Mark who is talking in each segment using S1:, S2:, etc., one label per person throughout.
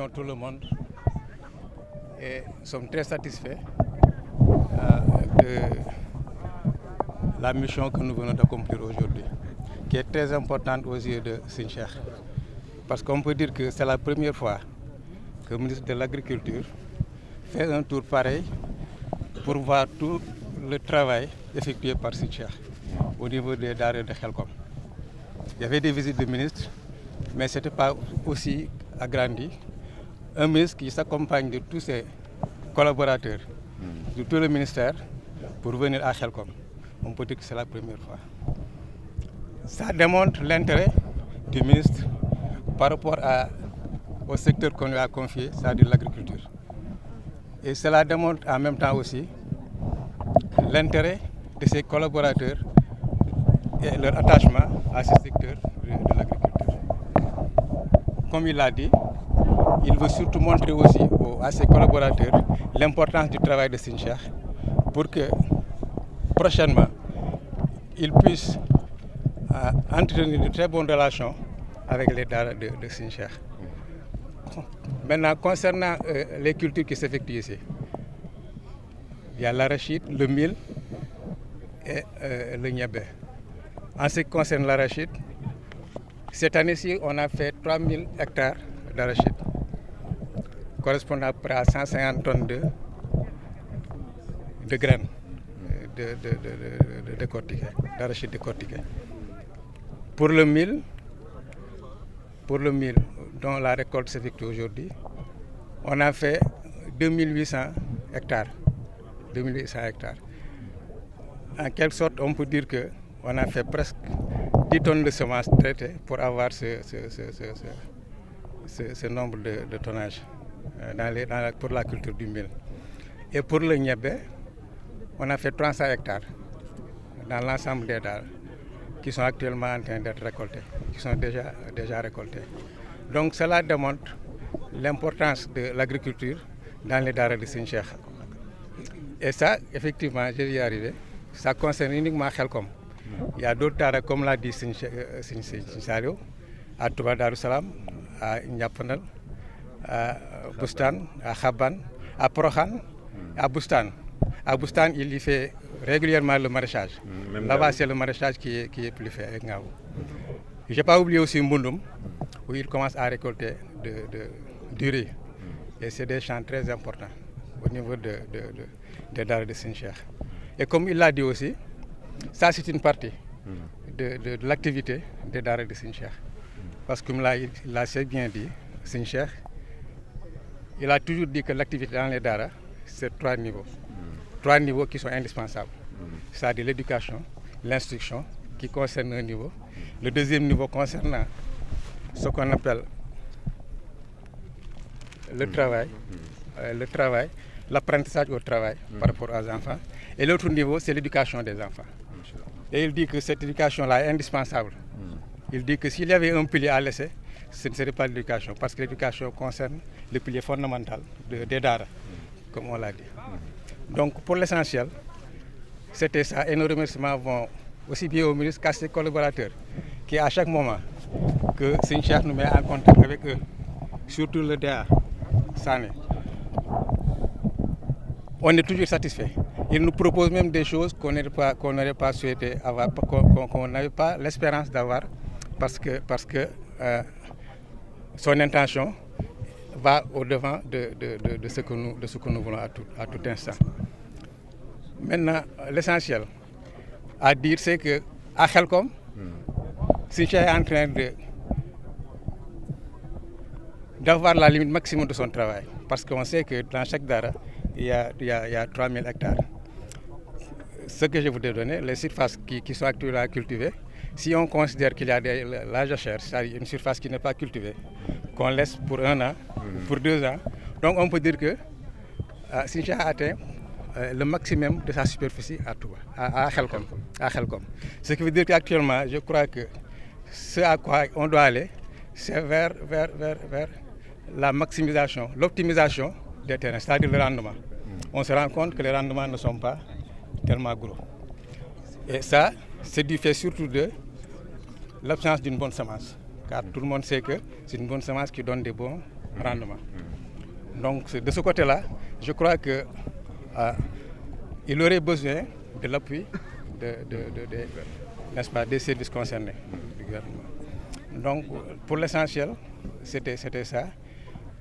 S1: remercions tout le monde et sommes très satisfaits de la mission que nous venons d'accomplir aujourd'hui, qui est très importante aux yeux de Serigne Cheikh. Parce qu'on peut dire que c'est la première fois que le ministre de l'Agriculture fait un tour pareil pour voir tout le travail effectué par Serigne Cheikh au niveau des daara de Khelcom. Il y avait des visites de ministres, mais ce n'était pas aussi agrandi. Un ministre qui s'accompagne de tous ses collaborateurs, de tout le ministère, pour venir à Khelcom. On peut dire que c'est la première fois. Ça démontre l'intérêt du ministre par rapport au secteur qu'on lui a confié, c'est-à-dire l'agriculture. Et cela démontre en même temps aussi l'intérêt de ses collaborateurs et leur attachement à ce secteur de l'agriculture. Comme il l'a dit, il veut surtout montrer aussi à ses collaborateurs l'importance du travail de Serigne Cheikh pour que prochainement, ils puissent entretenir de très bonnes relations avec les daara de Serigne Cheikh. Maintenant, concernant les cultures qui s'effectuent ici, il y a l'arachide, le mil et le niébé. En ce qui concerne l'arachide, cette année-ci, on a fait 3000 hectares d'arachide, correspondant à près à 150 tonnes de graines d'arachide décortiqué. Pour le mil, dont la récolte s'effectue aujourd'hui, on a fait 2800 hectares. En quelque sorte, on peut dire qu'on a fait presque 10 tonnes de semences traitées pour avoir ce nombre de tonnages pour la culture du mil. Et pour le niébé, on a fait 300 hectares dans l'ensemble des daara qui sont actuellement en train d'être récoltés, qui sont déjà récoltés. Donc cela démontre l'importance de l'agriculture dans les daara de Serigne Cheikh. Et ça, effectivement, je vais y arriver, ça concerne uniquement Khelcom. Il y a d'autres daara, comme l'a dit Serigne Saliou, à Touba Darou Salam, à Ndiapanal, à Boustan, à Khaban, à Prohan, à Boustan. À Boustan, il y fait régulièrement le maraîchage. Là-bas, c'est le maraîchage qui est plus fait avec Ngao. Je n'ai pas oublié aussi Mbundoum, où il commence à récolter du riz. Et c'est des champs très importants au niveau des daara de Serigne Cheikh. Et comme il l'a dit aussi, ça c'est une partie de l'activité des daara de Serigne Cheikh. Parce que comme il l'a assez bien dit, Serigne Cheikh, il a toujours dit que l'activité dans les daara, c'est 3 niveaux. 3 niveaux qui sont indispensables. C'est-à-dire l'éducation, l'instruction, qui concerne un niveau. Le deuxième niveau concernant ce qu'on appelle le travail, l'apprentissage au travail par rapport aux enfants. Et l'autre niveau, c'est l'éducation des enfants. Et il dit que cette éducation-là est indispensable. Il dit que s'il y avait un pilier à laisser, ce ne serait pas l'éducation, parce que l'éducation concerne le pilier fondamental des daara, comme on l'a dit. Donc pour l'essentiel, c'était ça. Et nos remerciements vont aussi bien au ministre qu'à ses collaborateurs, qui à chaque moment que Serigne Cheikh nous met en contact avec eux, surtout le DA Sané, on est toujours satisfait. Il nous propose même des choses qu'on n'aurait pas souhaité avoir, qu'on n'avait pas l'espérance d'avoir, parce que son intention va au-devant de ce que nous voulons à tout instant. Maintenant, l'essentiel à dire, c'est qu'à Khelcom, Serigne Cheikh est en train d'avoir la limite maximum de son travail. Parce qu'on sait que dans chaque daara, il y a 3000 hectares. Ce que je vous ai donné, les surfaces qui sont actuellement cultivées, si on considère qu'il y a la jachère, c'est-à-dire une surface qui n'est pas cultivée, qu'on laisse pour 1 an, pour 2 ans, donc on peut dire que Serigne Cheikh a atteint le maximum de sa superficie à Khelcom. Ce qui veut dire qu'actuellement, je crois que ce à quoi on doit aller, c'est vers la maximisation, l'optimisation des terrains, c'est-à-dire le rendement. On se rend compte que les rendements ne sont pas tellement gros. Et ça, c'est du fait surtout de l'absence d'une bonne semence. Car tout le monde sait que c'est une bonne semence qui donne des bons rendement. Donc de ce côté-là, je crois que il aurait besoin de l'appui n'est-ce pas, des services concernés du gouvernement. Donc pour l'essentiel, c'était ça.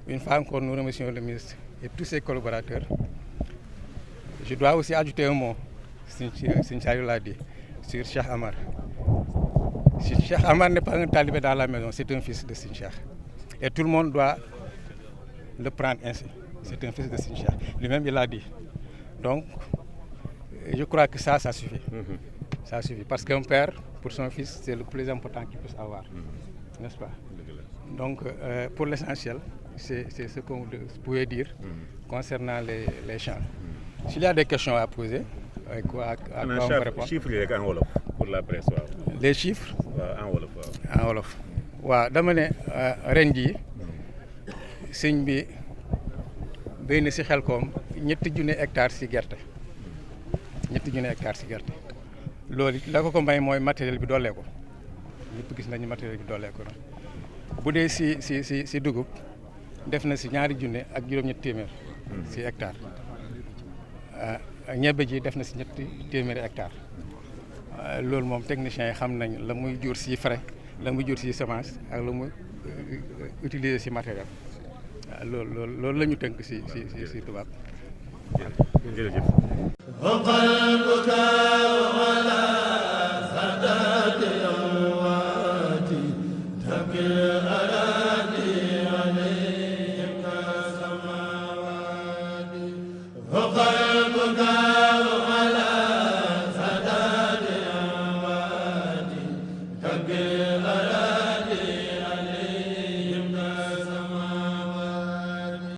S1: Une fois encore, nous remercions le ministre et tous ses collaborateurs. Je dois aussi ajouter un mot, Sinchaï l'a dit, sur Cheikh Amar. Cheikh Amar n'est pas un talibé dans la maison, c'est un fils de Sinchaï. Et tout le monde doit le prendre ainsi. C'est un fils de Sinchaï. Lui-même, il l'a dit. Donc, je crois que ça suffit. Ça suffit. Parce qu'un père, pour son fils, c'est le plus important qu'il puisse avoir. N'est-ce pas? Donc, pour l'essentiel, c'est ce qu'on pouvait dire concernant les champs. S'il y a des questions à poser, à quoi on va répondre?
S2: Chiffres en wolof pour la presse.
S1: Les chiffres
S2: en wolof.
S1: En wolof. waaw dama ne ren jii sëñ bi béy na si Xelkom 3,000 hectares si gerte 3,000 hectares si gerte loolu la ko may mooy matériel bi doolee ko ñëpp gis nañu matériel bi doolee ko bu dee si dugub def na si 2,000 ak juróom-ñetti téeméer si hectare ñebe ji def na si 300 hectares loolu moom techniciens yi xam nañ la muy jur si frais la muy jur si semence ak la muy utiliser si matériel loolu la ñu tënk si tubaab.
S2: jërëjëf.